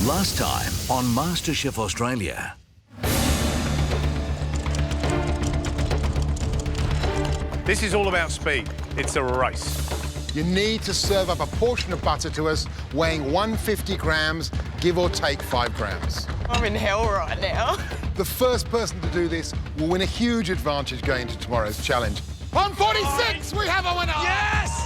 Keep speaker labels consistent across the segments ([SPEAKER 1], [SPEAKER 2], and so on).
[SPEAKER 1] Last time on MasterChef Australia.
[SPEAKER 2] This is all about speed. It's a race.
[SPEAKER 3] You need to serve up a portion of butter to us weighing 150 grams, give or take 5 grams.
[SPEAKER 4] I'm in hell right now.
[SPEAKER 3] The first person to do this will win a huge advantage going into tomorrow's challenge. On 46, we have a winner!
[SPEAKER 2] Yes!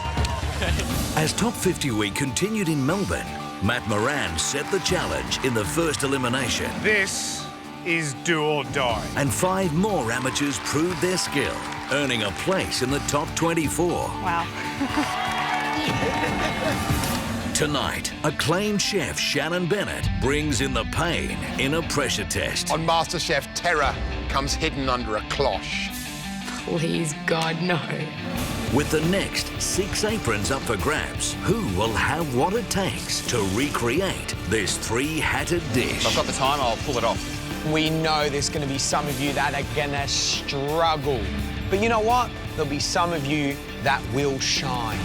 [SPEAKER 1] As Top 50 Week continued in Melbourne, Matt Moran set the challenge in the first elimination.
[SPEAKER 2] This is do or die.
[SPEAKER 1] And 5 more amateurs proved their skill, earning a place in the top 24.
[SPEAKER 4] Wow.
[SPEAKER 1] Tonight, acclaimed chef Shannon Bennett brings in the pain in a pressure test.
[SPEAKER 3] On MasterChef, terror comes hidden under a cloche.
[SPEAKER 4] Please, God, no.
[SPEAKER 1] With the next 6 aprons up for grabs, who will have what it takes to recreate this 3-hatted dish?
[SPEAKER 5] If I've got the time, I'll pull it off.
[SPEAKER 6] We know there's going to be some of you that are going to struggle. But you know what? There'll be some of you that will shine.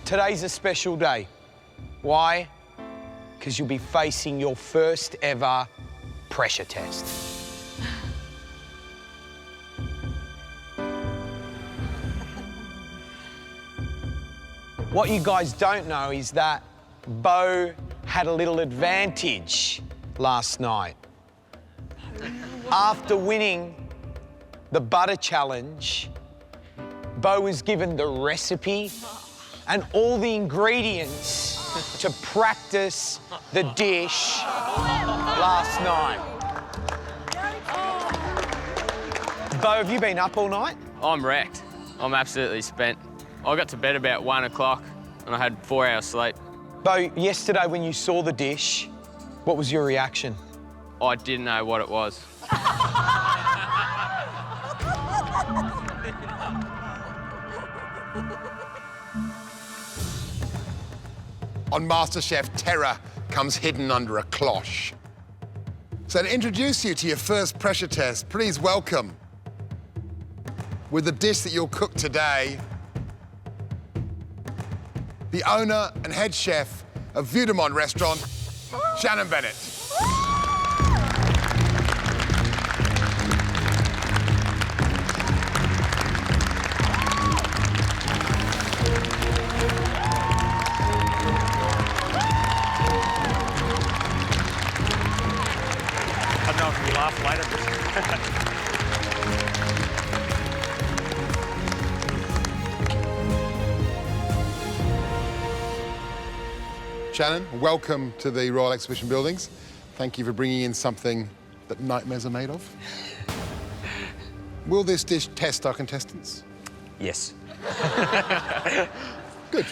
[SPEAKER 6] Today's a special day. Why? Because you'll be facing your first ever pressure test. What you guys don't know is that Beau had a little advantage last night. After winning the butter challenge, Beau was given the recipe and all the ingredients to practice the dish last night. Beau, have you been up all night?
[SPEAKER 5] I'm wrecked. I'm absolutely spent. I got to bed about 1 o'clock and I had 4 hours sleep.
[SPEAKER 6] Beau, yesterday when you saw the dish, what was your reaction?
[SPEAKER 5] I didn't know what it was.
[SPEAKER 3] On MasterChef, terror comes hidden under a cloche. So to introduce you to your first pressure test, please welcome, with the dish that you'll cook today, the owner and head chef of Vue de Monde restaurant, Shannon Bennett.
[SPEAKER 2] I don't know if we laugh later.
[SPEAKER 3] Shannon, welcome to the Royal Exhibition Buildings. Thank you for bringing in something that nightmares are made of. Will this dish test our contestants?
[SPEAKER 5] Yes.
[SPEAKER 3] Good.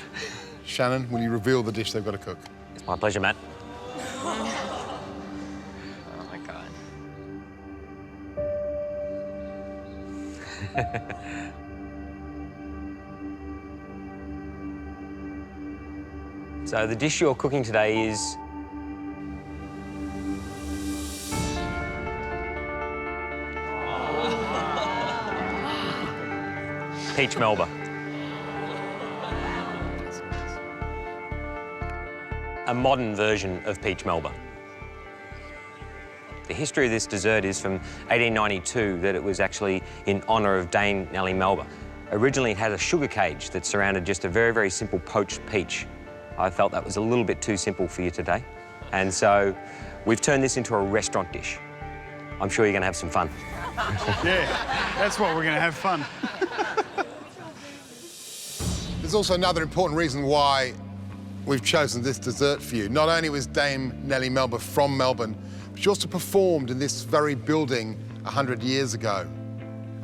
[SPEAKER 3] Shannon, will you reveal the dish they've got to cook?
[SPEAKER 5] It's my pleasure, Matt.
[SPEAKER 4] Oh, my God.
[SPEAKER 5] So the dish you're cooking today is Peach Melba. A modern version of Peach Melba. The history of this dessert is from 1892, that it was actually in honour of Dame Nellie Melba. Originally, it had a sugar cage that surrounded just a very, very simple poached peach. I felt that was a little bit too simple for you today. And so we've turned this into a restaurant dish. I'm sure you're going to have some fun.
[SPEAKER 2] Yeah, that's what we're going to have fun.
[SPEAKER 3] There's also another important reason why we've chosen this dessert for you. Not only was Dame Nellie Melba from Melbourne, but she also performed in this very building 100 years ago.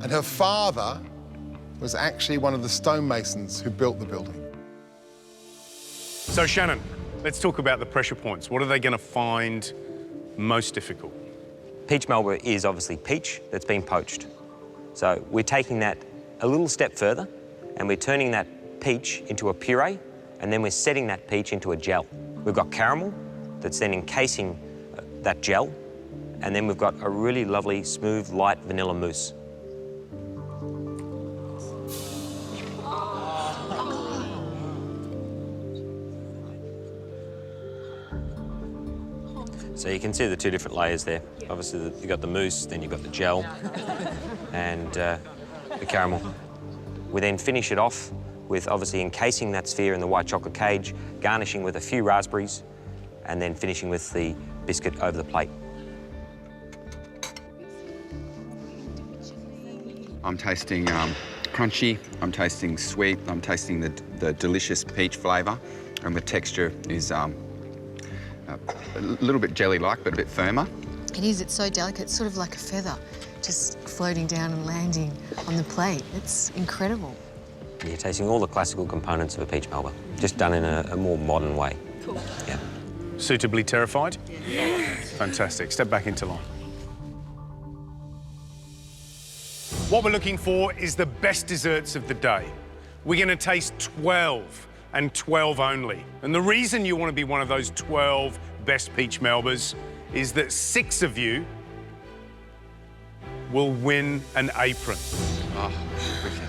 [SPEAKER 3] And her father was actually one of the stonemasons who built the building.
[SPEAKER 2] So, Shannon, let's talk about the pressure points. What are they going to find most difficult?
[SPEAKER 5] Peach Melba is obviously peach that's been poached. So we're taking that a little step further and we're turning that peach into a puree and then we're setting that peach into a gel. We've got caramel that's then encasing that gel, and then we've got a really lovely, smooth, light vanilla mousse. So you can see the two different layers there. Obviously, you've got the mousse, then you've got the gel, and the caramel. We then finish it off with obviously encasing that sphere in the white chocolate cage, garnishing with a few raspberries, and then finishing with the biscuit over the plate.
[SPEAKER 7] I'm tasting crunchy, I'm tasting sweet, I'm tasting the delicious peach flavour, and the texture is a little bit jelly-like, but a bit firmer.
[SPEAKER 8] It is, it's so delicate, it's sort of like a feather, just floating down and landing on the plate. It's incredible.
[SPEAKER 5] You're tasting all the classical components of a peach Melba, just done in a more modern way.
[SPEAKER 8] Cool.
[SPEAKER 5] Yeah.
[SPEAKER 2] Suitably terrified?
[SPEAKER 8] Yeah.
[SPEAKER 2] Fantastic. Step back into line. What we're looking for is the best desserts of the day. We're going to taste 12 and 12 only. And the reason you want to be one of those 12 best Peach Melbas is that 6 of you will win an apron.
[SPEAKER 7] Oh, wicked.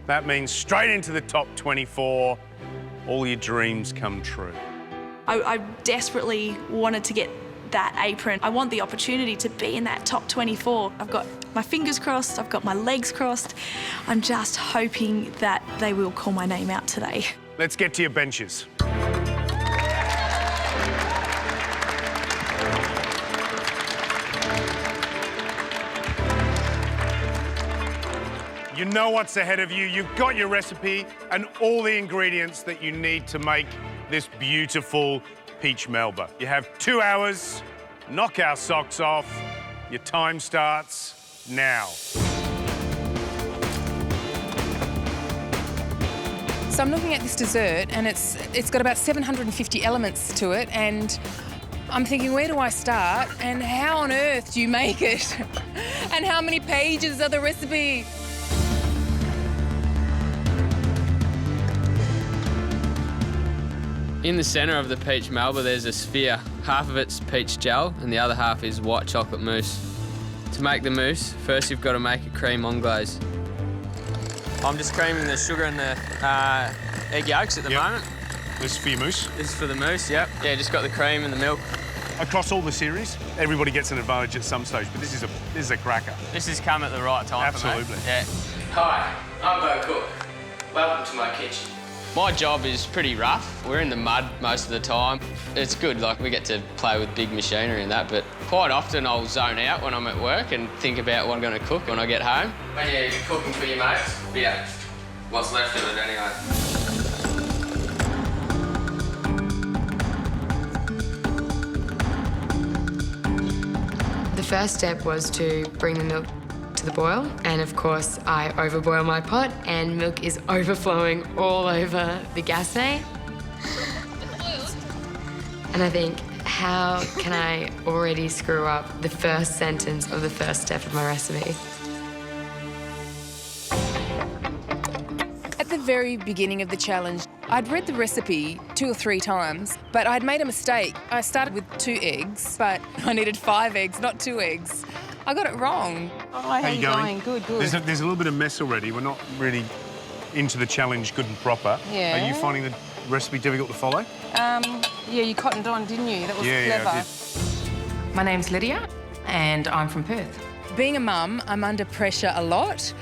[SPEAKER 2] That means straight into the top 24, all your dreams come true.
[SPEAKER 9] I desperately wanted to get that apron. I want the opportunity to be in that top 24. I've got my fingers crossed, I've got my legs crossed. I'm just hoping that they will call my name out today.
[SPEAKER 2] Let's get to your benches. You know what's ahead of you. You've got your recipe and all the ingredients that you need to make this beautiful Peach Melba. You have 2 hours. Knock our socks off. Your time starts now.
[SPEAKER 10] So I'm looking at this dessert and it's got about 750 elements to it, and I'm thinking, where do I start and how on earth do you make it? And how many pages are the recipe?
[SPEAKER 11] In the centre of the Peach Melba, there's a sphere. Half of it's peach gel and the other half is white chocolate mousse. To make the mousse, first you've got to make a cream englaze. I'm just creaming the sugar and the egg yolks at the moment.
[SPEAKER 2] This is for your mousse?
[SPEAKER 11] This is for the mousse, yep. Yeah, just got the cream and the milk.
[SPEAKER 2] Across all the series, everybody gets an advantage at some stage, but this is a cracker.
[SPEAKER 11] This has come at the right time.
[SPEAKER 2] Absolutely.
[SPEAKER 11] For me. Yeah. Hi, I'm Bo Cook. Welcome to my kitchen. My job is pretty rough. We're in the mud most of the time. It's good, like we get to play with big machinery and that, but quite often I'll zone out when I'm at work and think about what I'm going to cook when I get home. When you're cooking for your mates, yeah, what's left of it anyway.
[SPEAKER 4] The first step was to bring the milk to the boil, and of course I overboil my pot and milk is overflowing all over the gasnay. And I think, how can I already screw up the first sentence of the first step of my recipe?
[SPEAKER 10] At the very beginning of the challenge, I'd read the recipe 2 or 3 times, but I'd made a mistake. I started with 2 eggs, but I needed 5 eggs, not 2 eggs. I got it wrong.
[SPEAKER 2] Oh, how are you going?
[SPEAKER 8] Good.
[SPEAKER 2] There's a little bit of mess already. We're not really into the challenge good and proper.
[SPEAKER 8] Yeah.
[SPEAKER 2] Are you finding the recipe difficult to follow?
[SPEAKER 8] Yeah, you cottoned on, didn't you? That was clever.
[SPEAKER 2] Yeah, I did.
[SPEAKER 12] My name's Lydia and I'm from Perth.
[SPEAKER 10] Being a mum, I'm under pressure a lot,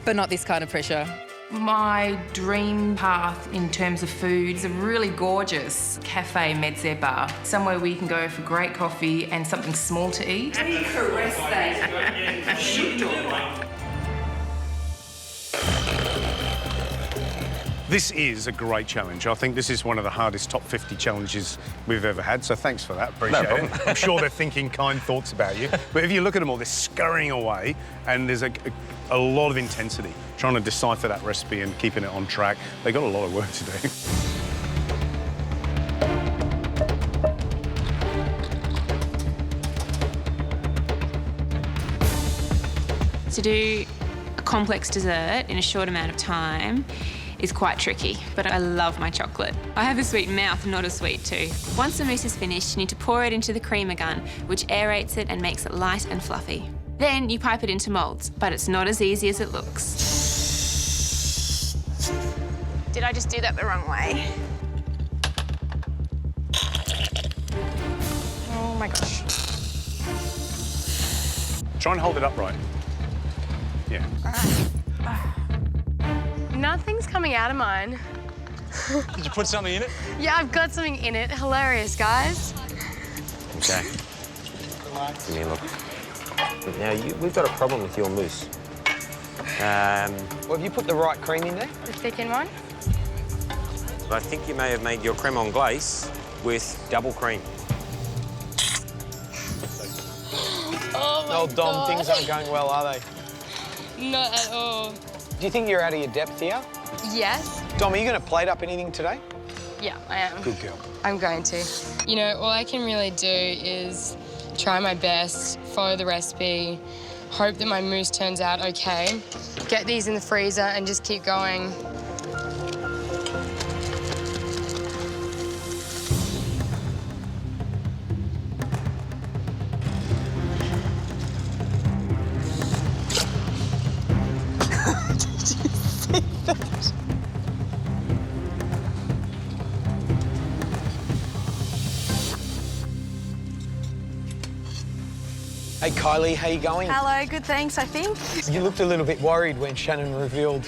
[SPEAKER 10] but not this kind of pressure.
[SPEAKER 12] My dream path in terms of food is a really gorgeous cafe mezze bar, somewhere where you can go for great coffee and something small to eat.
[SPEAKER 10] How do you caress that?
[SPEAKER 2] This is a great challenge. I think this is one of the hardest top 50 challenges we've ever had, so thanks for that. Appreciate it. I'm sure they're thinking kind thoughts about you. But if you look at them all, they're scurrying away, and there's a lot of intensity trying to decipher that recipe and keeping it on track. They've got a lot of work to do.
[SPEAKER 13] To do a complex dessert in a short amount of time is quite tricky, but I love my chocolate. I have a sweet mouth, not a sweet tooth. Once the mousse is finished, you need to pour it into the creamer gun, which aerates it and makes it light and fluffy. Then you pipe it into moulds, but it's not as easy as it looks. Did I just do that the wrong way? Oh my gosh.
[SPEAKER 2] Try and hold it upright. Yeah.
[SPEAKER 4] Nothing's coming out of mine.
[SPEAKER 14] Did you put something in it?
[SPEAKER 4] Yeah, I've got something in it. Hilarious, guys.
[SPEAKER 5] Okay. Give me a look. Now, we've got a problem with your mousse.
[SPEAKER 6] Well, have you put the right cream in there?
[SPEAKER 4] The thickened one?
[SPEAKER 5] I think you may have made your creme anglaise with double cream.
[SPEAKER 6] Oh, Dom, things aren't going well, are they?
[SPEAKER 4] Not at all.
[SPEAKER 6] Do you think you're out of your depth here?
[SPEAKER 4] Yes.
[SPEAKER 6] Dom, are you going to plate up anything today?
[SPEAKER 4] Yeah, I am.
[SPEAKER 6] Good girl.
[SPEAKER 4] I'm going to. You know, all I can really do is try my best, follow the recipe, hope that my mousse turns out okay, get these in the freezer and just keep going.
[SPEAKER 6] Hey, Kylie, how you going?
[SPEAKER 9] Hello, good, thanks, I think.
[SPEAKER 6] You looked a little bit worried when Shannon revealed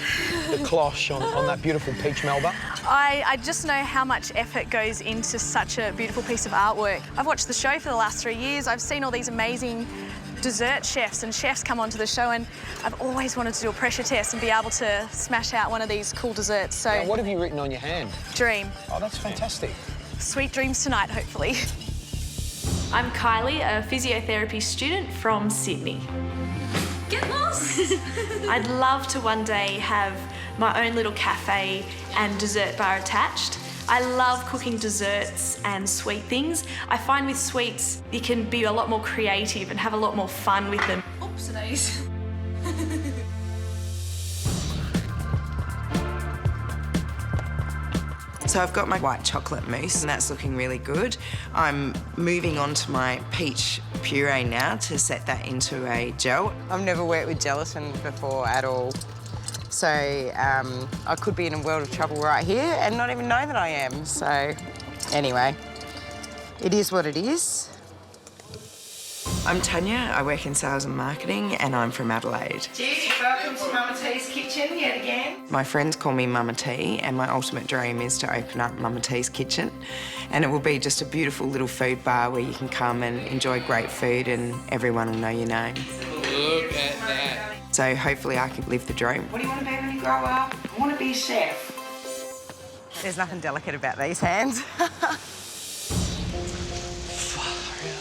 [SPEAKER 6] the cloche on that beautiful Peach Melba.
[SPEAKER 9] I just know how much effort goes into such a beautiful piece of artwork. I've watched the show for the last 3 years. I've seen all these amazing dessert chefs and chefs come onto the show, and I've always wanted to do a pressure test and be able to smash out one of these cool desserts. So,
[SPEAKER 6] Now, what have you written on your hand?
[SPEAKER 9] Dream.
[SPEAKER 6] Oh, that's fantastic.
[SPEAKER 9] Sweet dreams tonight, hopefully. I'm Kylie, a physiotherapy student from Sydney. Get lost! I'd love to one day have my own little cafe and dessert bar attached. I love cooking desserts and sweet things. I find with sweets, you can be a lot more creative and have a lot more fun with them. Oops, days.
[SPEAKER 15] So I've got my white chocolate mousse and that's looking really good. I'm moving on to my peach puree now to set that into a gel. I've never worked with gelatin before at all. So I could be in a world of trouble right here and not even know that I am. So anyway, it is what it is. I'm Tanya, I work in sales and marketing and I'm from Adelaide.
[SPEAKER 12] Cheers, welcome to Mama T's kitchen yet again.
[SPEAKER 15] My friends call me Mama T and my ultimate dream is to open up Mama T's kitchen, and it will be just a beautiful little food bar where you can come and enjoy great food and everyone will know your name.
[SPEAKER 12] Look at that.
[SPEAKER 15] So hopefully I can live the dream.
[SPEAKER 12] What do you want to be when you grow up? I want to be a chef.
[SPEAKER 15] There's nothing delicate about these hands.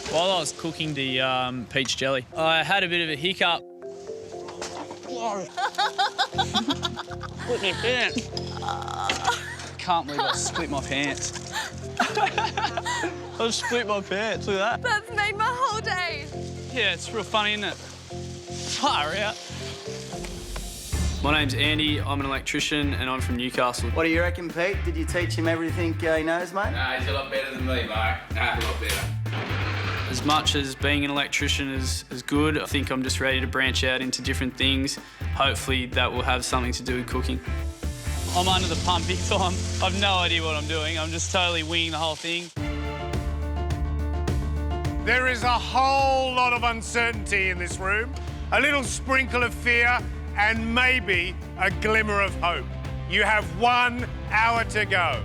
[SPEAKER 16] While I was cooking the peach jelly, I had a bit of a hiccup. Split my pants. Can't believe I split my pants. I split my pants, look at that.
[SPEAKER 4] That's made my whole day.
[SPEAKER 16] Yeah, it's real funny, isn't it? Far out. My name's Andy, I'm an electrician and I'm from Newcastle.
[SPEAKER 17] What do you reckon, Pete? Did you teach him everything he knows, mate?
[SPEAKER 18] Nah, he's a lot better than me, mate. Nah, a lot better.
[SPEAKER 16] As much as being an electrician is good, I think I'm just ready to branch out into different things. Hopefully that will have something to do with cooking. I'm under the pump big time. I've no idea what I'm doing. I'm just totally winging the whole thing.
[SPEAKER 2] There is a whole lot of uncertainty in this room, a little sprinkle of fear, and maybe a glimmer of hope. You have 1 hour to go.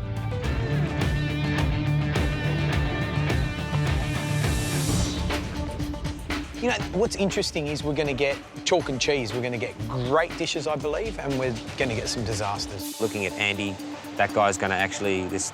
[SPEAKER 6] You know, what's interesting is we're going to get chalk and cheese. We're going to get great dishes, I believe, and we're going to get some disasters.
[SPEAKER 5] Looking at Andy that guy's going to actually, this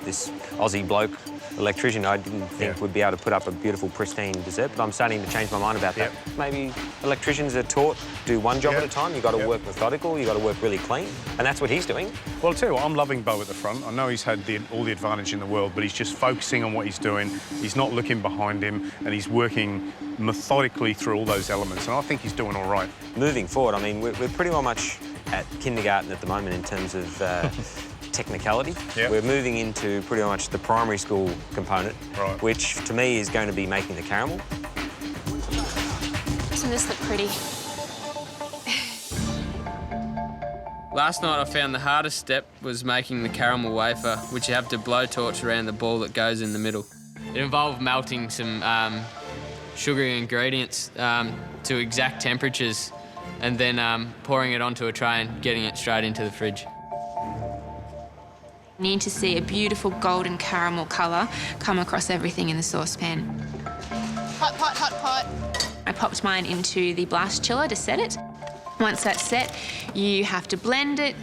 [SPEAKER 5] Aussie bloke, electrician, I didn't think would be able to put up a beautiful, pristine dessert, but I'm starting to change my mind about that. Maybe electricians are taught do one job at a time. You've got to work methodical, you've got to work really clean, and that's what he's doing.
[SPEAKER 2] Well, I'll tell you what, I'm loving Beau at the front. I know he's had all the advantage in the world, but he's just focusing on what he's doing. He's not looking behind him, and he's working methodically through all those elements, and I think he's doing all right.
[SPEAKER 5] Moving forward, I mean, we're pretty well much at kindergarten at the moment in terms of technicality. We're moving into pretty much the primary school component, which to me is going to be making the caramel.
[SPEAKER 13] Doesn't this look pretty?
[SPEAKER 11] Last night I found the hardest step was making the caramel wafer, which you have to blowtorch around the ball that goes in the middle. It involved melting some sugary ingredients to exact temperatures and then pouring it onto a tray and getting it straight into the fridge.
[SPEAKER 13] You need to see a beautiful golden caramel colour come across everything in the saucepan.
[SPEAKER 19] Hot pot, hot pot.
[SPEAKER 13] I popped mine into the blast chiller to set it. Once that's set, you have to blend it,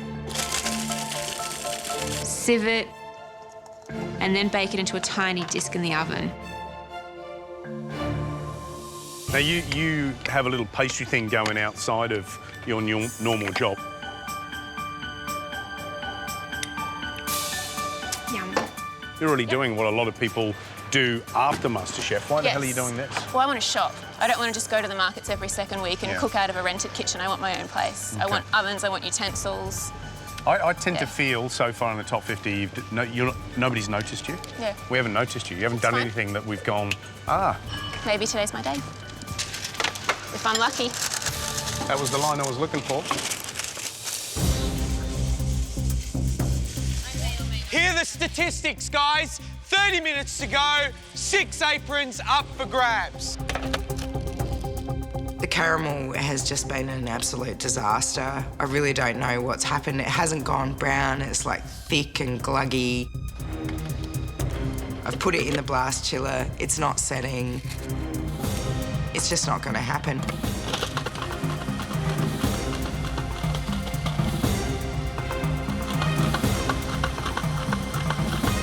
[SPEAKER 13] sieve it, and then bake it into a tiny disc in the oven.
[SPEAKER 2] Now, you have a little pastry thing going outside of your normal job.
[SPEAKER 13] Yum.
[SPEAKER 2] You're already doing what a lot of people do after MasterChef. Why the hell are you doing this?
[SPEAKER 19] Well, I want to shop. I don't want to just go to the markets every second week and cook out of a rented kitchen. I want my own place.
[SPEAKER 2] Okay.
[SPEAKER 19] I want ovens, I want utensils.
[SPEAKER 2] I tend to feel so far in the top 50, nobody's noticed you.
[SPEAKER 19] Yeah.
[SPEAKER 2] We haven't noticed you. You haven't done anything that we've gone,
[SPEAKER 19] Maybe today's my day. If I'm lucky.
[SPEAKER 2] That was the line I was looking for.
[SPEAKER 6] Here are the statistics, guys. 30 minutes to go, 6 aprons up for grabs.
[SPEAKER 15] The caramel has just been an absolute disaster. I really don't know what's happened. It hasn't gone brown. It's like thick and gluggy. I've put it in the blast chiller. It's not setting. It's just not going to happen.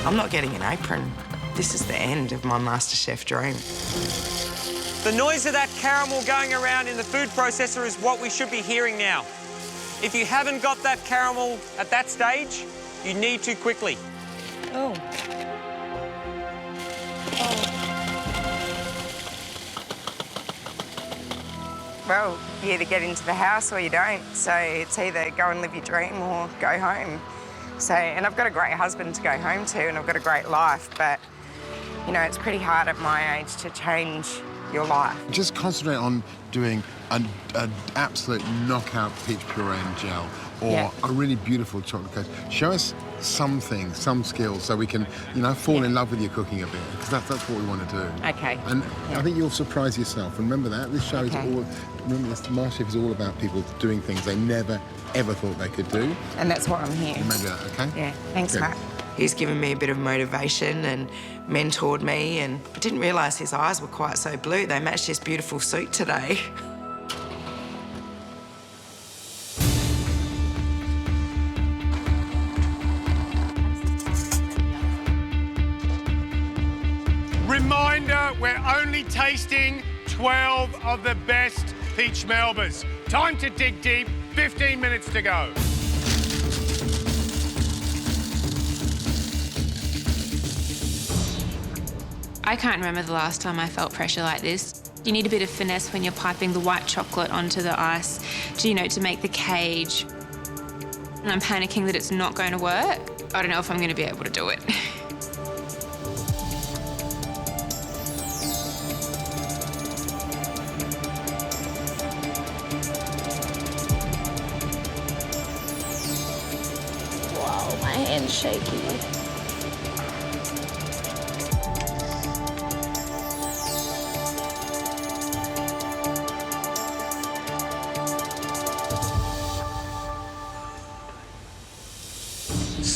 [SPEAKER 15] I'm not getting an apron. This is the end of my MasterChef dream.
[SPEAKER 6] The noise of that caramel going around in the food processor is what we should be hearing now. If you haven't got that caramel at that stage, you need to quickly.
[SPEAKER 19] Oh.
[SPEAKER 20] Well, you either get into the house or you don't. So it's either go and live your dream or go home. So, and I've got a great husband to go home to and I've got a great life, but, you know, it's pretty hard at my age to change your life.
[SPEAKER 3] Just concentrate on doing an absolute knockout peach puree and gel or a really beautiful chocolate cake. Show us something, some skills, so we can, you know, fall in love with your cooking a bit, because that's what we want to do.
[SPEAKER 20] Okay.
[SPEAKER 3] And I think you'll surprise yourself. And remember that. This show is all, remember this, MasterChef is all about people doing things they never, ever thought they could do.
[SPEAKER 20] And that's why I'm here.
[SPEAKER 3] You may do that, okay?
[SPEAKER 20] Yeah, thanks,
[SPEAKER 3] Good.
[SPEAKER 20] Matt.
[SPEAKER 15] He's given me a bit of motivation and mentored me, and I didn't realise his eyes were quite so blue. They matched his beautiful suit today.
[SPEAKER 2] Reminder, we're only tasting 12 of the best Peach Melbas. Time to dig deep, 15 minutes to go.
[SPEAKER 13] I can't remember the last time I felt pressure like this. You need a bit of finesse when you're piping the white chocolate onto the ice, to make the cage. And I'm panicking that it's not going to work. I don't know if I'm going to be able to do it.
[SPEAKER 19] Wow, my hand's shaky.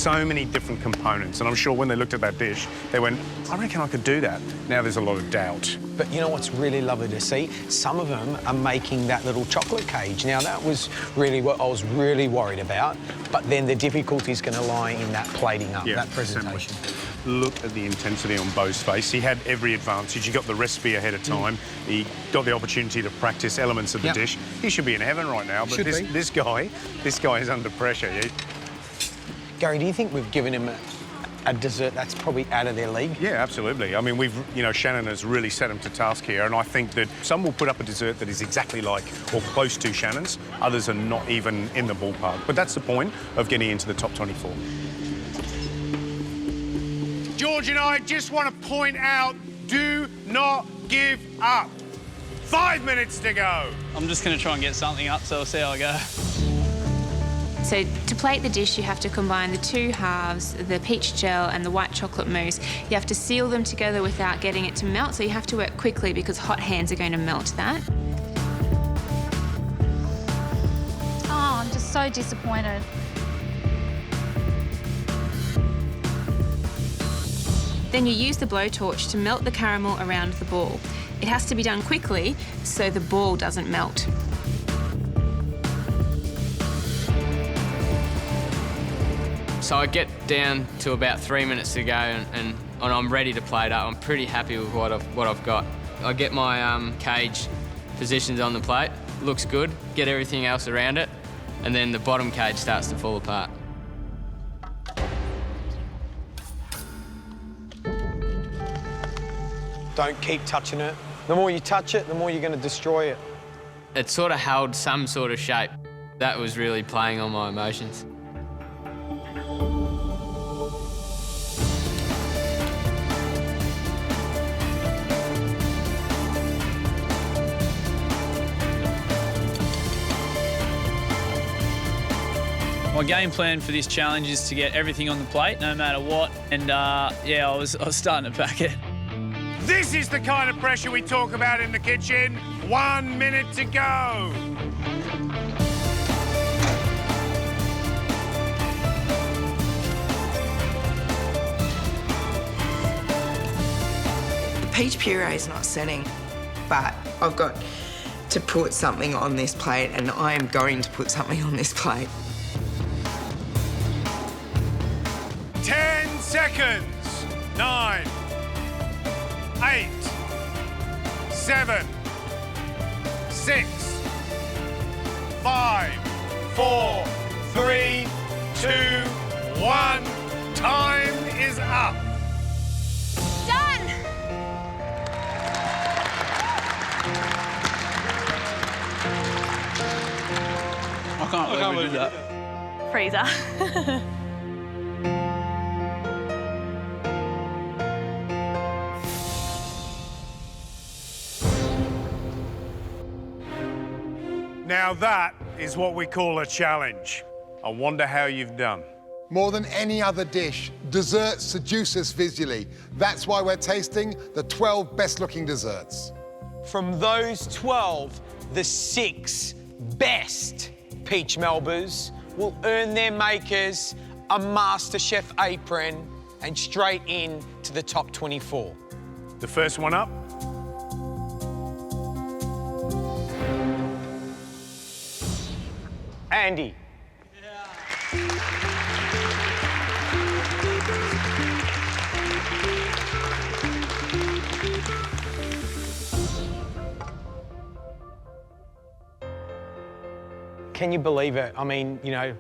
[SPEAKER 2] so many different components, and I'm sure when they looked at that dish, they went, I reckon I could do that. Now there's a lot of doubt.
[SPEAKER 6] But you know what's really lovely to see? Some of them are making that little chocolate cage. Now, that was really what I was really worried about, but then the difficulty is going to lie in that plating up, that presentation.
[SPEAKER 2] Look at the intensity on Beau's face. He had every advantage. He got the recipe ahead of time. He got the opportunity to practice elements of the dish. He should be in heaven right now, but this guy is under pressure.
[SPEAKER 6] Gary, do you think we've given him a dessert that's probably out of their league?
[SPEAKER 2] Yeah, absolutely. I mean, Shannon has really set him to task here, and I think that some will put up a dessert that is exactly like or close to Shannon's. Others are not even in the ballpark. But that's the point of getting into the top 24. George and I just want to point out, do not give up. 5 minutes to go.
[SPEAKER 16] I'm just going to try and get something up, so we'll see how I go.
[SPEAKER 13] So to plate the dish, you have to combine the two halves, the peach gel and the white chocolate mousse. You have to seal them together without getting it to melt, so you have to work quickly because hot hands are going to melt that.
[SPEAKER 21] Oh, I'm just so disappointed.
[SPEAKER 13] Then you use the blowtorch to melt the caramel around the ball. It has to be done quickly so the ball doesn't melt.
[SPEAKER 11] So I get down to about 3 minutes to go and I'm ready to plate up. I'm pretty happy with what I've got. I get my cage positioned on the plate, looks good, get everything else around it, and then the bottom cage starts to fall apart.
[SPEAKER 6] Don't keep touching it. The more you touch it, the more you're going to destroy it.
[SPEAKER 11] It sort of held some sort of shape. That was really playing on my emotions.
[SPEAKER 16] My game plan for this challenge is to get everything on the plate, no matter what. And yeah, I was starting to pack it.
[SPEAKER 2] This is the kind of pressure we talk about in the kitchen. 1 minute to go.
[SPEAKER 15] The peach puree is not setting, but I've got to put something on this plate, and I am going to put something on this plate.
[SPEAKER 2] 10 seconds. 9, 8, 7, 6, 5, 4, 3, 2, 1. Time is up.
[SPEAKER 21] Done!
[SPEAKER 16] I can't believe that.
[SPEAKER 9] Freezer.
[SPEAKER 2] Now that is what we call a challenge. I wonder how you've done.
[SPEAKER 3] More than any other dish, dessert seduces us visually. That's why we're tasting the 12 best-looking desserts.
[SPEAKER 6] From those 12, the 6 best Peach Melbas will earn their makers a MasterChef apron and straight in to the top 24.
[SPEAKER 2] The first one up.
[SPEAKER 6] Andy. Can you believe it? I mean, you know,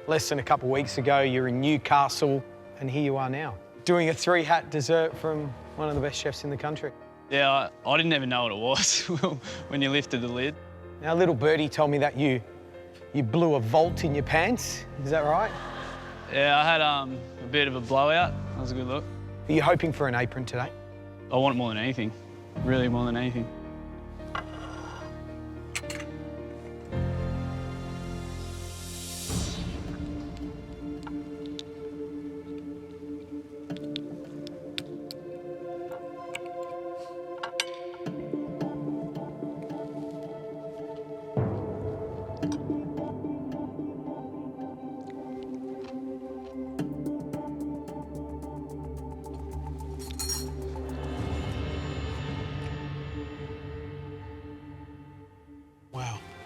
[SPEAKER 6] less than a couple of weeks ago, you're in Newcastle, and here you are now, doing a 3-hat dessert from one of the best chefs in the country.
[SPEAKER 16] Yeah, I didn't even know what it was when you lifted the lid.
[SPEAKER 6] Now, little birdie told me that you blew a volt in your pants. Is that right?
[SPEAKER 16] Yeah, I had a bit of a blowout. That was a good look.
[SPEAKER 6] Are you hoping for an apron today?
[SPEAKER 16] I want it more than anything, really more than anything.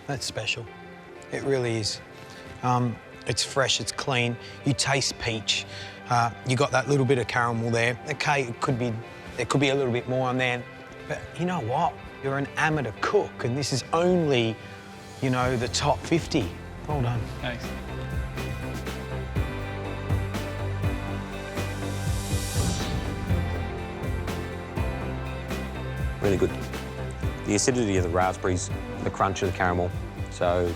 [SPEAKER 6] That's special. It really is. It's fresh, it's clean. You taste peach. You got that little bit of caramel there. Okay, there could be a little bit more on there. But you know what? You're an amateur cook, and this is only, you know, the top 50. Well done.
[SPEAKER 16] Thanks.
[SPEAKER 5] Really good. The acidity of the raspberries, the crunch of the caramel. So,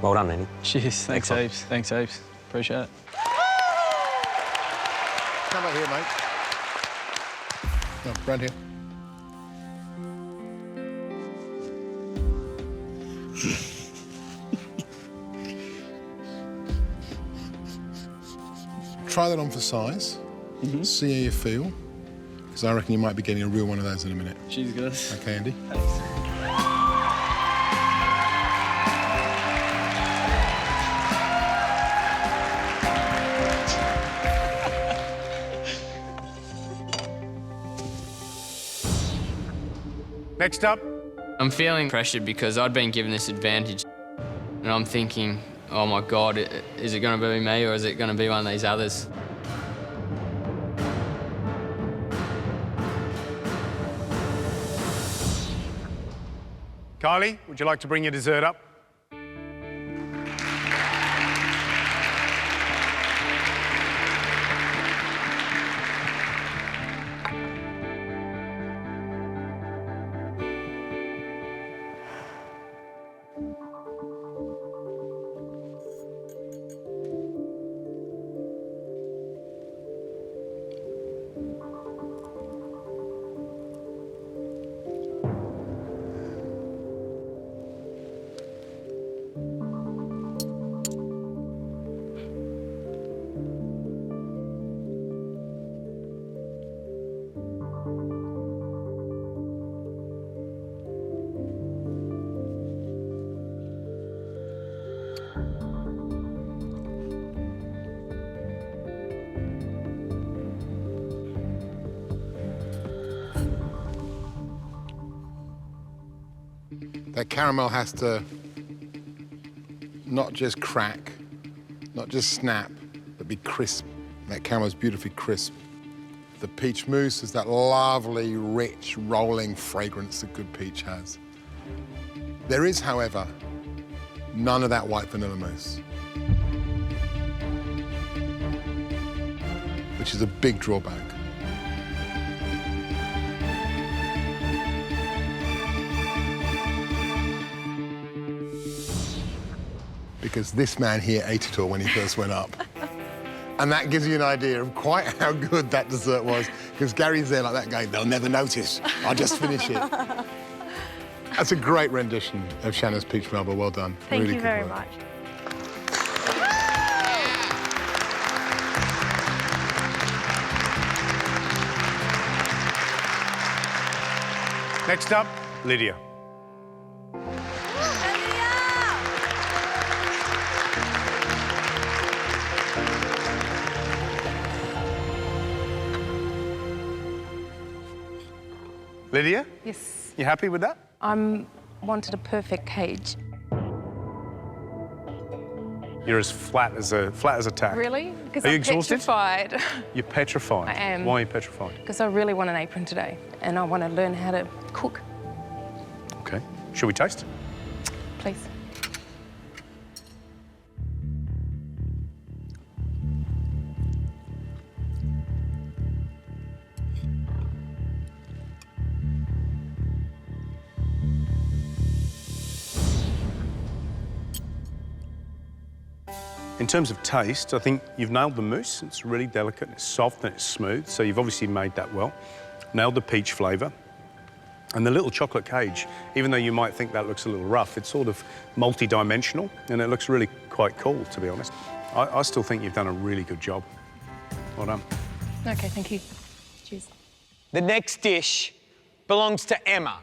[SPEAKER 5] well done, Andy.
[SPEAKER 16] Cheers. Thanks heaps. Thanks heaps. Appreciate it.
[SPEAKER 3] Come out here, mate. No, round here. Try that on for size. See how you feel. Because I reckon you might be getting a real one of those in a minute.
[SPEAKER 16] Cheers, guys.
[SPEAKER 3] Okay, Andy.
[SPEAKER 16] Thanks.
[SPEAKER 2] Next up.
[SPEAKER 11] I'm feeling pressured because I'd been given this advantage. And I'm thinking, oh my God, is it going to be me or is it going to be one of these others?
[SPEAKER 2] Kylie, would you like to bring your dessert up?
[SPEAKER 3] That caramel has to not just crack, not just snap, but be crisp. That caramel's beautifully crisp. The peach mousse is that lovely, rich, rolling fragrance that good peach has. There is, however, none of that white vanilla mousse, which is a big drawback. Because this man here ate it all when he first went up. And that gives you an idea of quite how good that dessert was, because Gary's there like that going, they'll never notice, I'll just finish it. That's a great rendition of Shannon's Peach Melba, well done.
[SPEAKER 21] Thank
[SPEAKER 3] really
[SPEAKER 21] you
[SPEAKER 3] good
[SPEAKER 21] very
[SPEAKER 3] work.
[SPEAKER 21] much.
[SPEAKER 2] Next up, Lydia. Lydia?
[SPEAKER 10] Yes.
[SPEAKER 2] You happy with that?
[SPEAKER 10] Wanted a perfect cage.
[SPEAKER 2] You're as flat as a tack.
[SPEAKER 10] Really? Because
[SPEAKER 2] Are you
[SPEAKER 10] I'm
[SPEAKER 2] exhausted?
[SPEAKER 10] petrified.
[SPEAKER 2] You're petrified.
[SPEAKER 10] I am.
[SPEAKER 2] Why are you petrified?
[SPEAKER 10] Because I really want an apron today, and I want to learn how to cook.
[SPEAKER 2] Okay. Shall we taste?
[SPEAKER 10] Please.
[SPEAKER 2] In terms of taste, I think you've nailed the mousse. It's really delicate, it's soft and it's smooth, so you've obviously made that well. Nailed the peach flavour. And the little chocolate cage, even though you might think that looks a little rough, it's sort of multi-dimensional and it looks really quite cool, to be honest. I still think you've done a really good job. Well done.
[SPEAKER 10] Okay, thank you. Cheers.
[SPEAKER 6] The next dish belongs to Emma.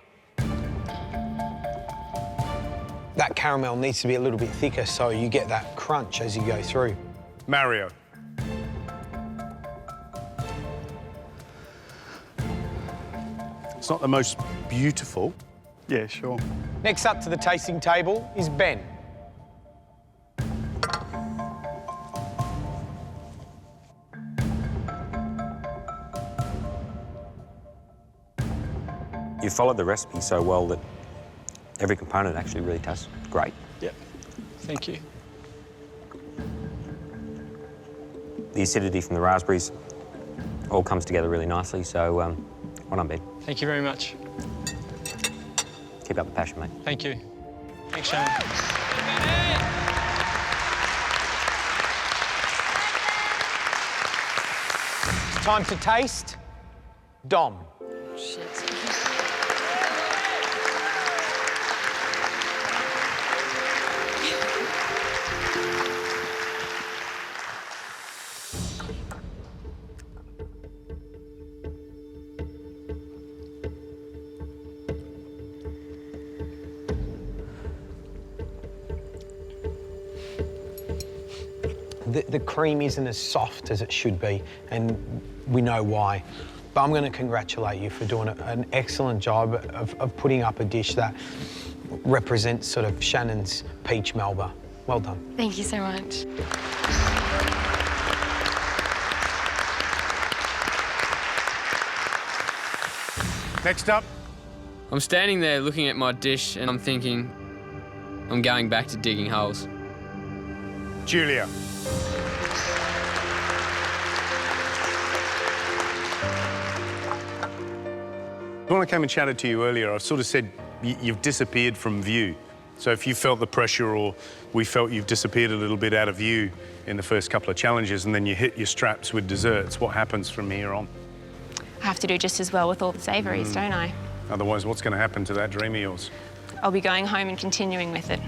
[SPEAKER 6] That caramel needs to be a little bit thicker so you get that crunch as you go through.
[SPEAKER 2] Mario. It's not the most beautiful,
[SPEAKER 14] Yeah, sure.
[SPEAKER 6] Next up to the tasting table is Ben.
[SPEAKER 5] You followed the recipe so well that every component actually really tastes great.
[SPEAKER 14] Yep. Thank you.
[SPEAKER 5] The acidity from the raspberries all comes together really nicely, so well done, Ben.
[SPEAKER 14] Thank you very much.
[SPEAKER 5] Keep up the passion, mate.
[SPEAKER 14] Thank you. Thanks, Shannon.
[SPEAKER 6] It's time to taste. Dom.
[SPEAKER 4] Shit.
[SPEAKER 6] The cream isn't as soft as it should be, and we know why. But I'm going to congratulate you for doing an excellent job of putting up a dish that represents sort of Shannon's Peach Melba. Well done.
[SPEAKER 4] Thank you so much.
[SPEAKER 2] Next up.
[SPEAKER 11] I'm standing there looking at my dish and I'm thinking, I'm going back to digging holes.
[SPEAKER 2] Julia. When I came and chatted to you earlier, I sort of said you've disappeared from view. So if you felt the pressure or we felt you've disappeared a little bit out of view in the first couple of challenges and then you hit your straps with desserts, what happens from here on?
[SPEAKER 13] I have to do just as well with all the savouries, don't I?
[SPEAKER 2] Otherwise, what's going to happen to that dream of yours?
[SPEAKER 13] I'll be going home and continuing with it.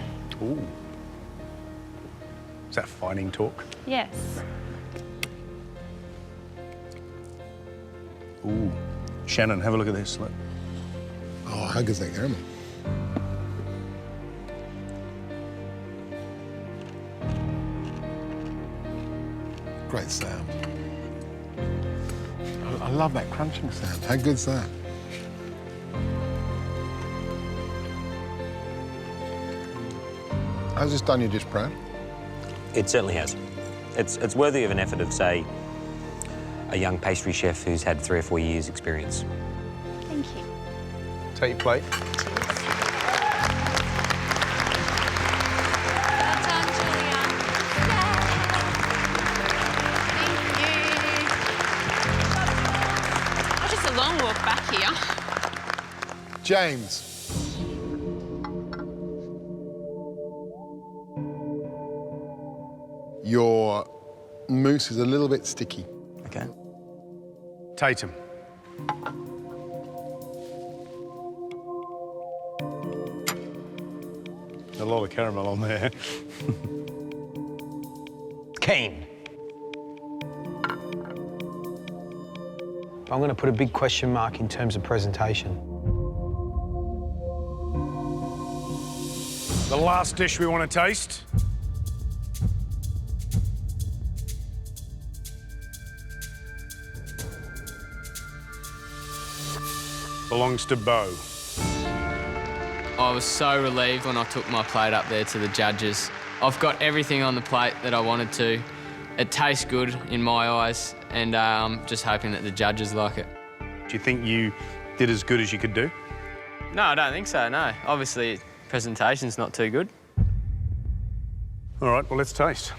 [SPEAKER 2] Ooh. Is that fighting talk?
[SPEAKER 13] Yes.
[SPEAKER 2] Ooh. Shannon, have a look at this. Look.
[SPEAKER 3] Oh, how good's that caramel? Great sound. I love that crunching sound. How good's that? Has this done your dish proud?
[SPEAKER 5] It certainly has. It's worthy of an effort of, say, a young pastry chef who's had 3 or 4 years' experience.
[SPEAKER 13] Thank you.
[SPEAKER 6] Take your plate.
[SPEAKER 13] Oh, just a long walk back here.
[SPEAKER 3] James. Your mousse is a little bit sticky.
[SPEAKER 5] Okay.
[SPEAKER 2] Tatum. A lot of caramel on there.
[SPEAKER 6] Keen. I'm going to put a big question mark in terms of presentation.
[SPEAKER 2] The last dish we want to taste. Belongs to Beau.
[SPEAKER 11] I was so relieved when I took my plate up there to the judges. I've got everything on the plate that I wanted to. It tastes good in my eyes, and I'm just hoping that the judges like it.
[SPEAKER 2] Do you think you did as good as you could do?
[SPEAKER 11] No, I don't think so, no. Obviously, presentation's not too good.
[SPEAKER 2] All right, well, let's taste.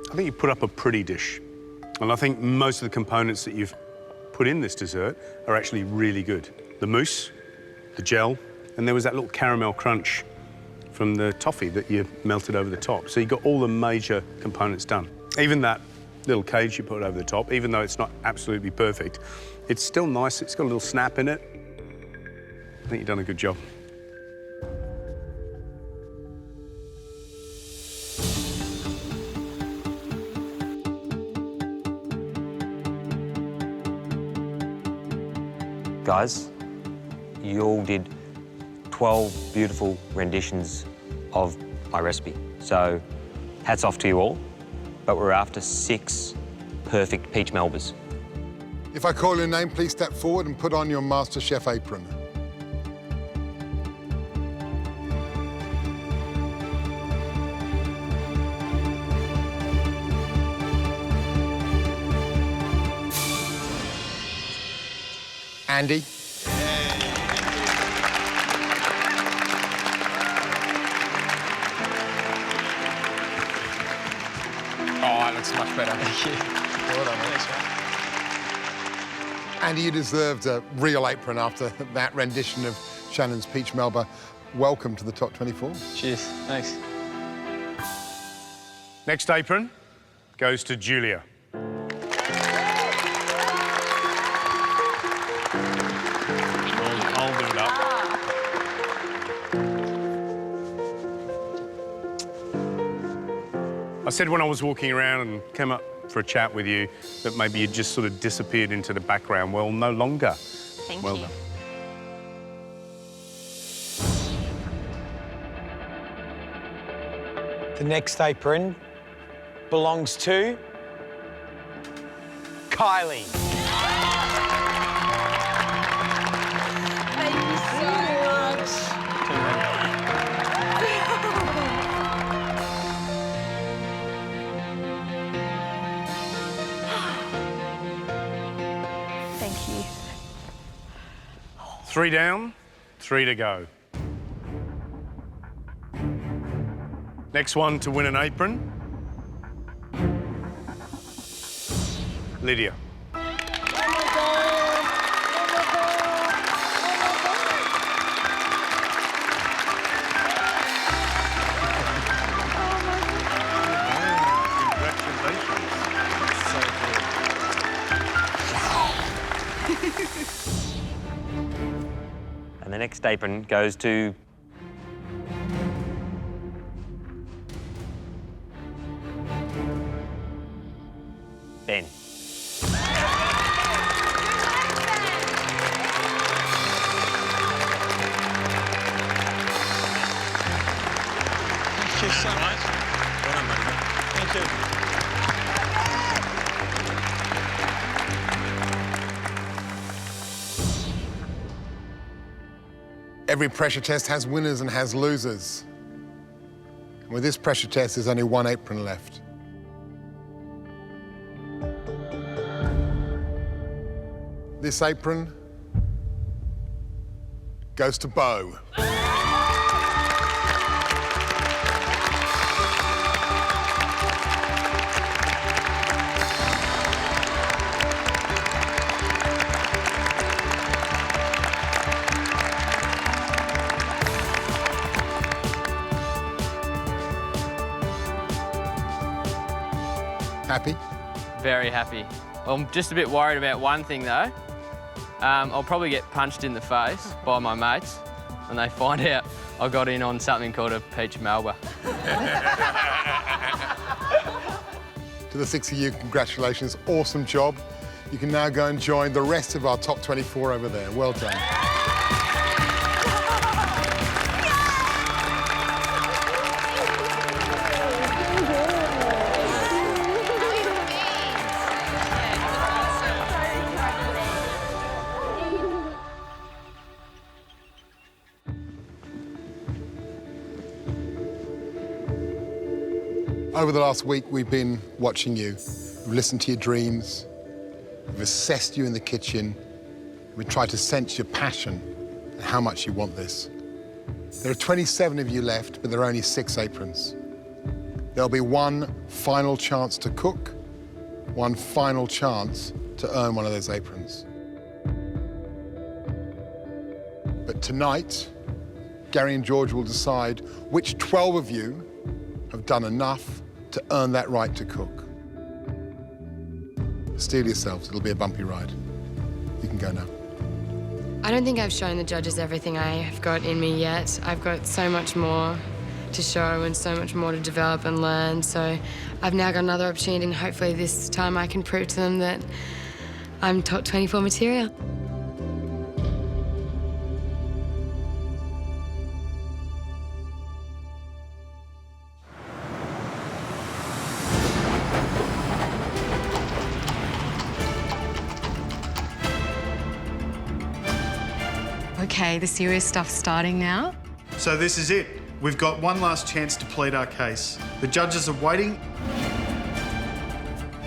[SPEAKER 2] I think you put up a pretty dish. And I think most of the components that you've put in this dessert are actually really good. The mousse, the gel, and there was that little caramel crunch from the toffee that you melted over the top. So you got all the major components done. Even that little cage you put over the top, even though it's not absolutely perfect, it's still nice. It's got a little snap in it. I think you've done a good job.
[SPEAKER 5] Guys, you all did 12 beautiful renditions of my recipe. So hats off to you all, but we're after 6 perfect Peach Melbas.
[SPEAKER 3] If I call your name, please step forward and put on your MasterChef apron. Andy.
[SPEAKER 1] Oh, that looks much better. Thank you. Well done, mate.
[SPEAKER 3] Andy, you deserved a real apron after that rendition of Shannon's Peach Melba. Welcome to the top 24.
[SPEAKER 16] Cheers. Thanks.
[SPEAKER 2] Next apron goes to Julia. I'll do it up. I said when I was walking around and came up for a chat with you that maybe you just sort of disappeared into the background. Well, no longer.
[SPEAKER 19] Thank
[SPEAKER 2] well
[SPEAKER 19] you.
[SPEAKER 2] done.
[SPEAKER 6] The next apron belongs to Kylie.
[SPEAKER 15] Thank you so much.
[SPEAKER 9] Thank you.
[SPEAKER 2] 3 down, 3 to go. Next one to win an apron. Lydia.
[SPEAKER 5] And the next apron goes to Ben.
[SPEAKER 14] Thank you so much. Well done, buddy. Thank you.
[SPEAKER 3] Every pressure test has winners and has losers. And with this pressure test, there's only 1 apron left. This apron goes to Beau. Happy?
[SPEAKER 11] Very happy. I'm just a bit worried about one thing though. I'll probably get punched in the face by my mates when they find out I got in on something called a Peach Melba.
[SPEAKER 3] To the 6 of you, congratulations, awesome job. You can now go and join the rest of our top 24 over there. Well done. Over the last week, we've been watching you. We've listened to your dreams. We've assessed you in the kitchen. We've tried to sense your passion and how much you want this. There are 27 of you left, but there are only 6 aprons. There'll be one final chance to cook, one final chance to earn one of those aprons. But tonight, Gary and George will decide which 12 of you have done enough to earn that right to cook. Steel yourselves, it'll be a bumpy ride. You can go now.
[SPEAKER 4] I don't think I've shown the judges everything I have got in me yet. I've got so much more to show and so much more to develop and learn. So I've now got another opportunity, and hopefully this time I can prove to them that I'm top 24 material.
[SPEAKER 8] Okay, the serious stuff's starting now.
[SPEAKER 7] So this is it. We've got one last chance to plead our case. The judges are waiting.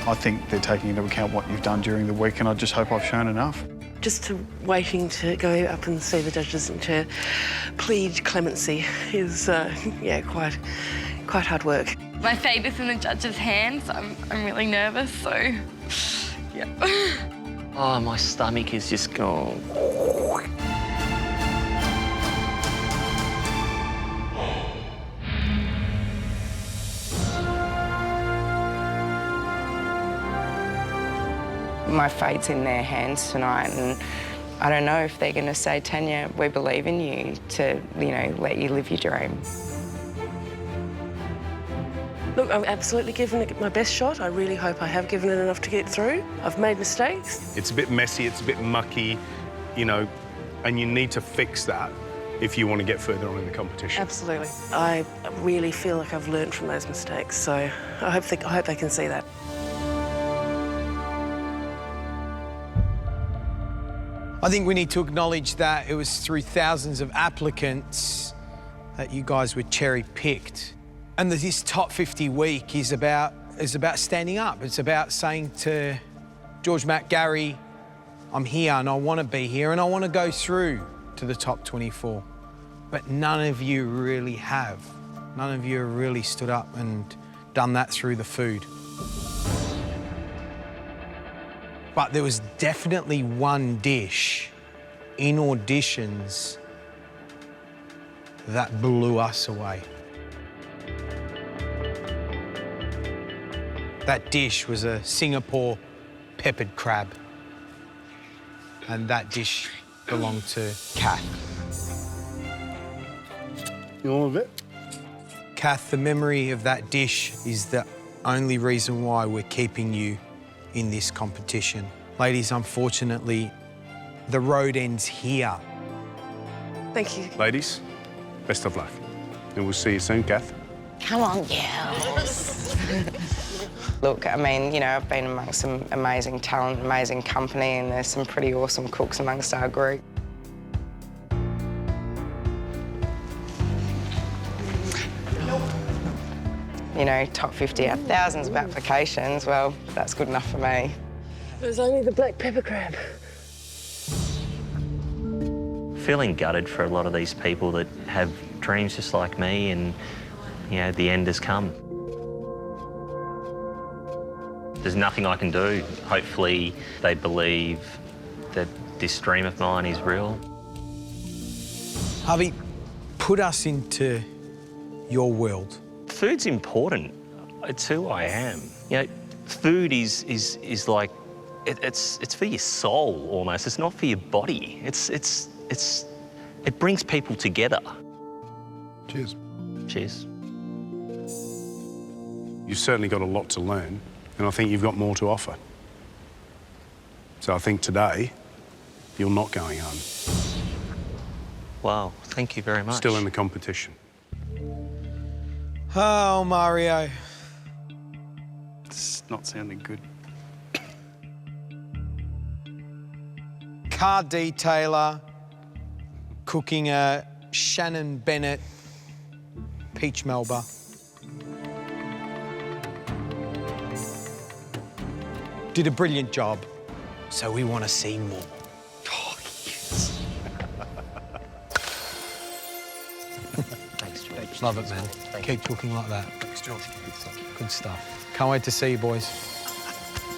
[SPEAKER 7] I think they're taking into account what you've done during the week, and I just hope I've shown enough.
[SPEAKER 22] Just waiting to go up and see the judges and to plead clemency is, yeah, quite hard work.
[SPEAKER 23] My fate is in the judges' hands. I'm really nervous, so yeah.
[SPEAKER 24] Oh, my stomach is just gone.
[SPEAKER 20] My fate's in their hands tonight, and I don't know if they're going to say, Tanya, we believe in you to, you know, let you live your dream.
[SPEAKER 22] Look, I've absolutely given it my best shot. I really hope I have given it enough to get through. I've made mistakes.
[SPEAKER 2] It's a bit messy, it's a bit mucky, you know, and you need to fix that if you want to get further on in the competition.
[SPEAKER 22] Absolutely. I really feel like I've learned from those mistakes, so I hope they can see that.
[SPEAKER 6] I think we need to acknowledge that it was through thousands of applicants that you guys were cherry-picked. And that this top 50 week is about standing up. It's about saying to George, Matt, Gary, I'm here and I want to be here and I want to go through to the top 24. But none of you really have. None of you have really stood up and done that through the food. But there was definitely one dish in auditions that blew us away. That dish was a Singapore peppered crab. And that dish belonged to Kath.
[SPEAKER 7] You all of it?
[SPEAKER 6] Kath, the memory of that dish is the only reason why we're keeping you in this competition. Ladies, unfortunately, the road ends here.
[SPEAKER 22] Thank you.
[SPEAKER 2] Ladies, best of luck. And we'll see you soon, Kath.
[SPEAKER 20] Come on, girls. Look, I mean, you know, I've been amongst some amazing talent, amazing company, and there's some pretty awesome cooks amongst our group. You know, top 50 out of thousands of applications, well, that's good enough for me.
[SPEAKER 22] It was only the black pepper crab.
[SPEAKER 24] Feeling gutted for a lot of these people that have dreams just like me, and, you know, the end has come. There's nothing I can do. Hopefully they believe that this dream of mine is real.
[SPEAKER 6] Harvey, put us into your world.
[SPEAKER 24] Food's important. It's who I am. You know, food is like, it's for your soul almost. It's not for your body. It brings people together.
[SPEAKER 3] Cheers.
[SPEAKER 24] Cheers.
[SPEAKER 2] You've certainly got a lot to learn, and I think you've got more to offer. So I think today, you're not going home.
[SPEAKER 24] Wow, thank you very much.
[SPEAKER 2] Still in the competition.
[SPEAKER 6] Oh, Mario.
[SPEAKER 7] It's not sounding good.
[SPEAKER 6] Car detailer, cooking a Shannon Bennett Peach Melba. Did a brilliant job, so we want to see more.
[SPEAKER 24] Oh, yes. Thanks, George.
[SPEAKER 6] Love it, man. Keep talking like that.
[SPEAKER 7] Thanks, George.
[SPEAKER 6] Good stuff. Can't wait to see you, boys.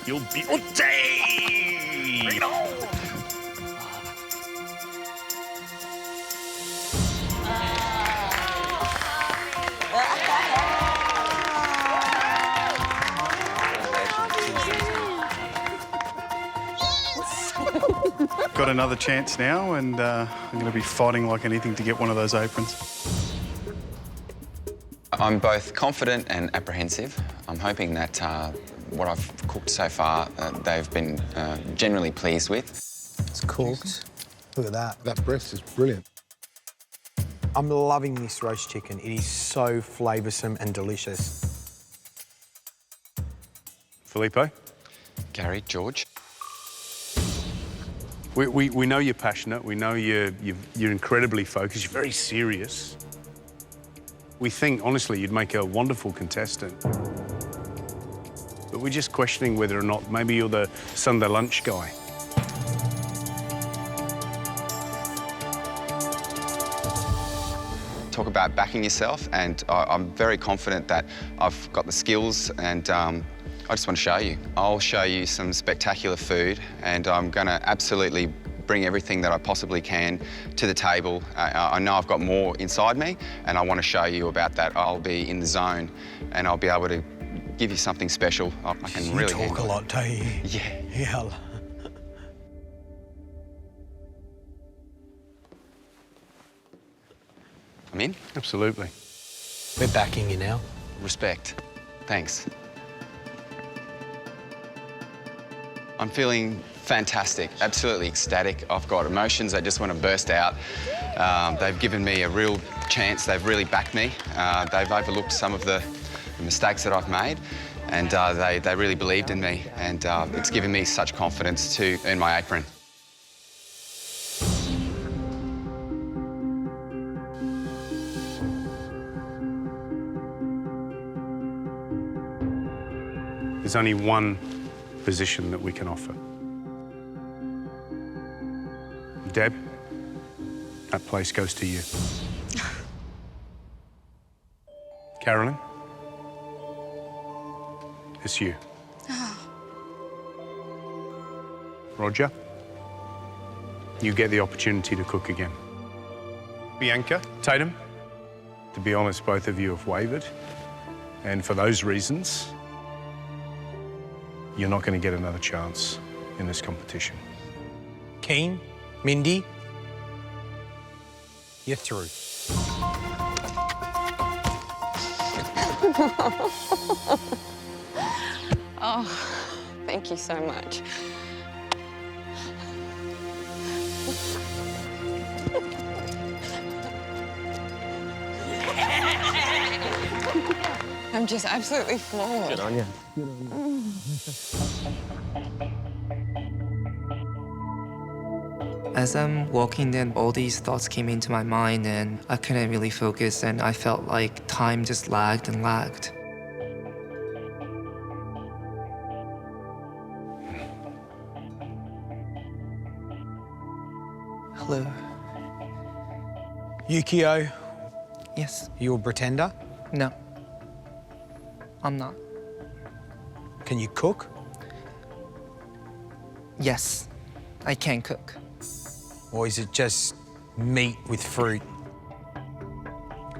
[SPEAKER 24] You'll be on day! Bring it on!
[SPEAKER 7] Got another chance now, and I'm going to be fighting like anything to get one of those aprons.
[SPEAKER 25] I'm both confident and apprehensive. I'm hoping that what I've cooked so far, they've been generally pleased with.
[SPEAKER 6] It's cooked. Look at that.
[SPEAKER 3] That breast is brilliant.
[SPEAKER 6] I'm loving this roast chicken. It is so flavoursome and delicious.
[SPEAKER 2] Filippo?
[SPEAKER 25] Gary, George.
[SPEAKER 2] We know you're passionate. We know you're incredibly focused. You're very serious. We think, honestly, you'd make a wonderful contestant. But we're just questioning whether or not maybe you're the Sunday lunch guy.
[SPEAKER 25] Talk about backing yourself, and I'm very confident that I've got the skills, and I just want to show you. I'll show you some spectacular food, and I'm going to absolutely bring everything that I possibly can to the table. I know I've got more inside me, and I want to show you about that. I'll be in the zone, and I'll be able to give you something special. I can really
[SPEAKER 10] talk a lot, don't you?
[SPEAKER 25] Yeah.
[SPEAKER 10] Yeah.
[SPEAKER 25] I'm in?
[SPEAKER 2] Absolutely.
[SPEAKER 10] We're backing you now.
[SPEAKER 25] Respect. Thanks. I'm feeling fantastic, absolutely ecstatic. I've got emotions that just want to burst out. They've given me a real chance. They've really backed me. They've overlooked some of the mistakes that I've made, and they really believed in me, and it's given me such confidence to earn my apron.
[SPEAKER 2] There's only one position that we can offer. Deb, that place goes to you. Carolyn, it's you. Roger, you get the opportunity to cook again. Bianca, Tatum, to be honest, both of you have wavered. And for those reasons, you're not going to get another chance in this competition.
[SPEAKER 10] Keen, Mindy, you're through.
[SPEAKER 12] Oh, thank you so much. I'm just absolutely floored.
[SPEAKER 5] Good on you.
[SPEAKER 17] As I'm walking, then all these thoughts came into my mind, and I couldn't really focus, and I felt like time just lagged and lagged. Hello.
[SPEAKER 10] Yukio.
[SPEAKER 17] Yes.
[SPEAKER 10] You a pretender?
[SPEAKER 17] No. I'm not.
[SPEAKER 10] Can you cook?
[SPEAKER 17] Yes, I can cook.
[SPEAKER 10] Or is it just meat with fruit?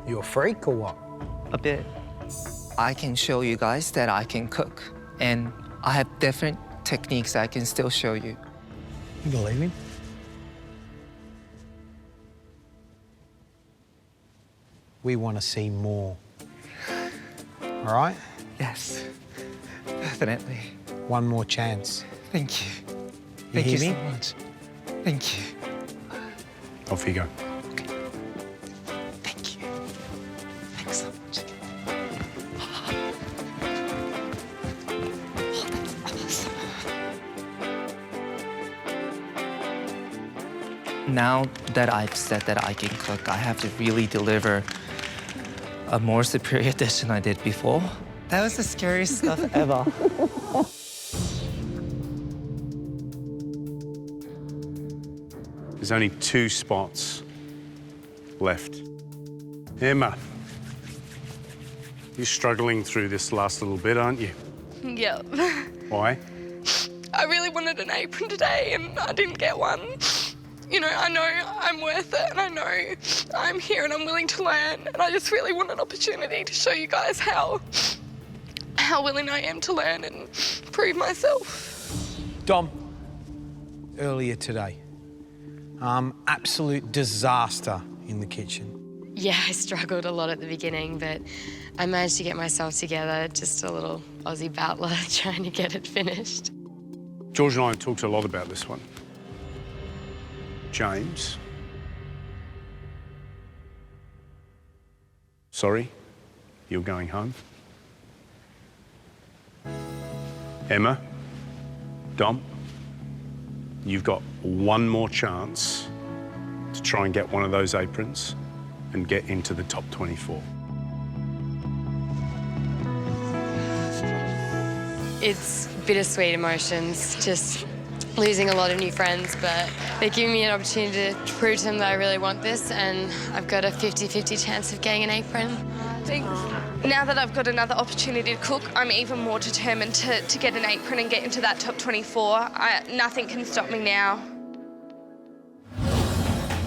[SPEAKER 10] You a freak or what?
[SPEAKER 17] A bit. I can show you guys that I can cook, and I have different techniques I can still show you.
[SPEAKER 10] You believe him? We want to see more. All right?
[SPEAKER 17] Yes, definitely.
[SPEAKER 10] One more chance.
[SPEAKER 17] Thank you.
[SPEAKER 10] You
[SPEAKER 17] Thank you
[SPEAKER 10] hear me?
[SPEAKER 17] so much. Thank you.
[SPEAKER 2] Off you go.
[SPEAKER 17] Okay. Thank you. Thanks so much. Oh, that's awesome. Now that I've said that I can cook, I have to really deliver a more superior dish than I did before. That was the scariest stuff ever.
[SPEAKER 2] There's only 2 spots left. Emma, you're struggling through this last little bit, aren't you?
[SPEAKER 23] Yep.
[SPEAKER 2] Why?
[SPEAKER 23] I really wanted an apron today and I didn't get one. You know, I know I'm worth it and I know I'm here and I'm willing to learn, and I just really want an opportunity to show you guys how willing I am to learn and prove myself.
[SPEAKER 10] Dom, earlier today, absolute disaster in the kitchen.
[SPEAKER 4] Yeah, I struggled a lot at the beginning, but I managed to get myself together, just a little Aussie battler trying to get it finished.
[SPEAKER 2] George and I talked a lot about this one. James. Sorry, you're going home. Emma, Dom, You've got one more chance to try and get one of those aprons and get into the top 24.
[SPEAKER 4] It's bittersweet emotions, just losing a lot of new friends, but they're giving me an opportunity to prove to them that I really want this, and I've got a 50-50 chance of getting an apron.
[SPEAKER 23] Now that I've got another opportunity to cook, I'm even more determined to get an apron and get into that top 24. Nothing can stop me now.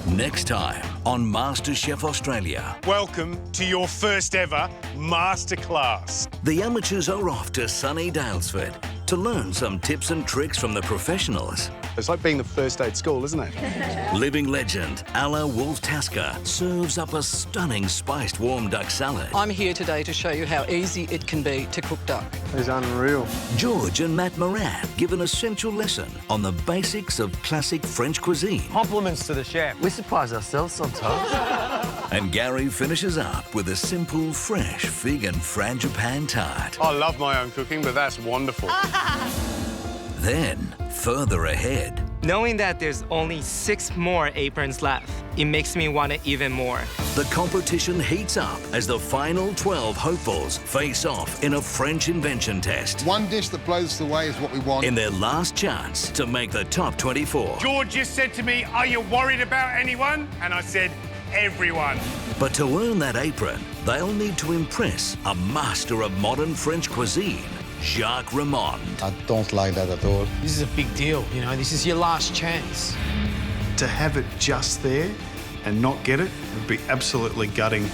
[SPEAKER 1] Next time on MasterChef Australia.
[SPEAKER 2] Welcome to your first ever masterclass.
[SPEAKER 1] The amateurs are off to sunny Daylesford to learn some tips and tricks from the professionals.
[SPEAKER 2] It's like being the first day at school, isn't it?
[SPEAKER 1] Living legend Alla Wolf Tasker serves up a stunning spiced warm duck salad.
[SPEAKER 13] I'm here today to show you how easy it can be to cook duck.
[SPEAKER 7] It's unreal.
[SPEAKER 1] George and Matt Moran give an essential lesson on the basics of classic French cuisine.
[SPEAKER 6] Compliments to the chef. We surprise ourselves sometimes.
[SPEAKER 1] And Gary finishes up with a simple, fresh fig and frangipane tart.
[SPEAKER 2] I love my own cooking, but that's wonderful.
[SPEAKER 1] Then, further ahead,
[SPEAKER 17] Knowing that there's only 6 more aprons left, it makes me want it even more.
[SPEAKER 1] the competition heats up as the final 12 hopefuls face off in a French invention test.
[SPEAKER 3] One dish that blows us away is what we want.
[SPEAKER 1] In their last chance to make the top 24.
[SPEAKER 2] George just said to me, "Are you worried about anyone?" And I said, "Everyone."
[SPEAKER 1] But to earn that apron, they'll need to impress a master of modern French cuisine, Jacques Ramond.
[SPEAKER 16] I don't like that at all.
[SPEAKER 10] This is a big deal, you know, this is your last chance.
[SPEAKER 7] To have it just there and not get it would be absolutely gutting.